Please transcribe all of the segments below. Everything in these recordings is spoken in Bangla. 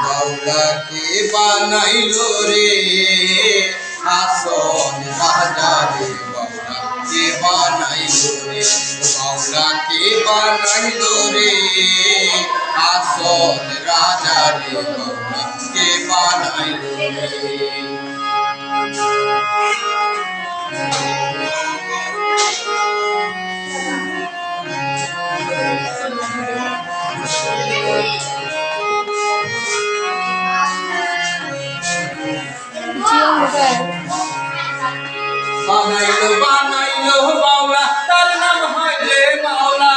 বাউলা কে বানাইলো রে আসল রাজা রে বাউলা কে বানাইলো রে বাউলা কে বানাইলো রে আসল রাজা রে বাউলা কে বানাইলো রে বানাইলো বানাইলো বাউলা তার নাম হয় রে মাওলা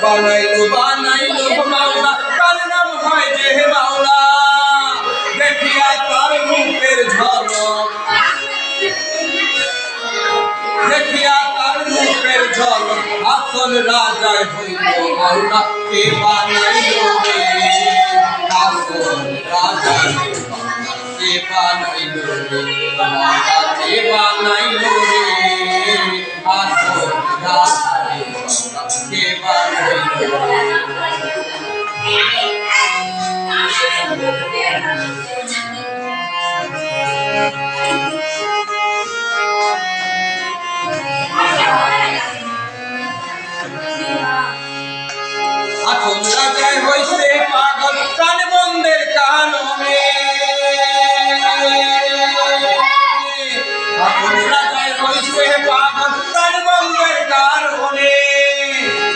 বানাইলো বানাইলো বাউলা তার নাম হয় রে মাওলা দেখিয়া তার রূপের ঝলক দেখিয়া তার রূপের ঝলক আসল রাজায় হইল মাওলা কে বানাইলো রে আসল রাজা কে বানাইলো রে বাবা কে বানাইলো রে আসল রাজা রে বাবা কে বানাইলো রে আসল রাজায় হইছে পাগল প্রাণ বন্ধের কারণে আসল রাজায় হইছে পাগল প্রাণ বন্ধের কারণে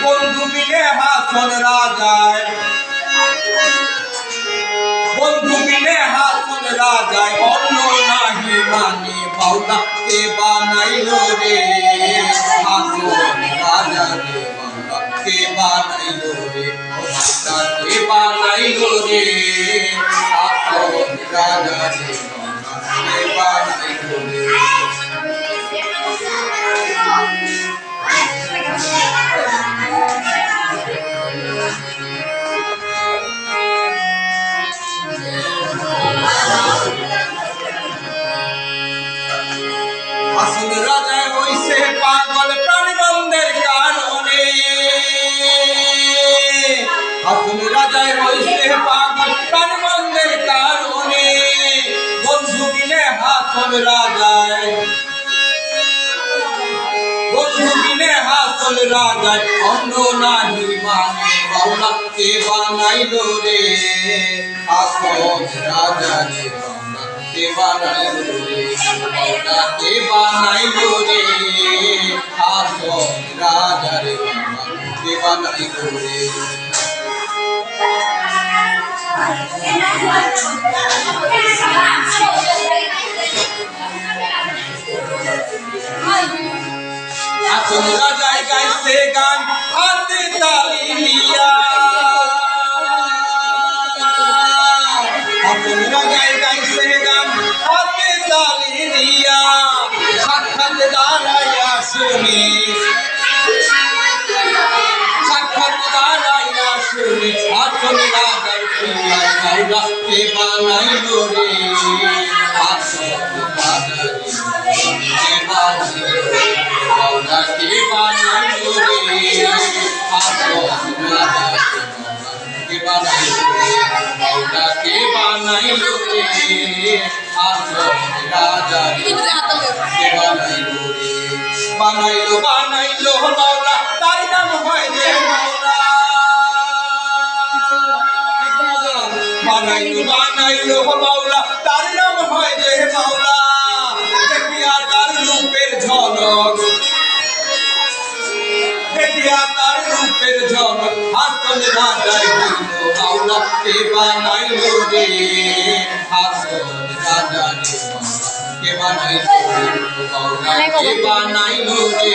বন্ধু মিলে হাসল রাজায় বন্ধু মিলে হাসল রাজায় অন্য নাহি মানে বাউলা কে বানাইলো রে আসল রাজা রে বাউলা কে বানাইলো রে বাউলা কে বানাইলো রে আসল রাজা রে বাউলা কে বানাইলো রে আসল রাজায় হইছে পাগল প্রাণবন্ধের কারণে আসল রাজায় হইছে পাগল প্রাণবন্ধের কারণে বন্ধু মিলে হাসল রাজায় বন্ধু মিলে হাসল রাজায় অন্য নাহি মানে বাউলা কে বানাইলো রে আসল রাজা রে বাউলা কে বানাইলো রে বাউলা কে বানাইলো রে আসল রাজা রে বাউলা কে বানাইলো রে আসল রাজায় গাইছে গান হাতে তালি দিয়া আসল রাজায় গাইছে গান হাতে তালি দিয়া সাক্ষাৎ দাঁড়াইয়া শুনে সাক্ষাৎ দাঁড়াইয়া শুনে আসল রাজার প্রিয়া বাউলা কে বানাইলো রে আসল রাজা রে কে বানাইলো রে বাউলা কে বানাইলো রে আসল রাজা কে বানাইলো রে বাউলা কে বানাইলো রে আসল রাজা কে বানাইলো রে বানাইলো বানাইলো বাউলা তার নাম হয় রে মাওলা বানাইলো বানাইলো বাউলা তার নাম হয় রে মাওলা দেখিয়া তার রূপের ঝলক দেখিয়া তার রূপের ঝলক আসল রাজায় হইল বাউলা কে বানাইলো রে আসল রাজা রে বাউলা কে বানাইলো রে বাউলা কে বানাইলো রে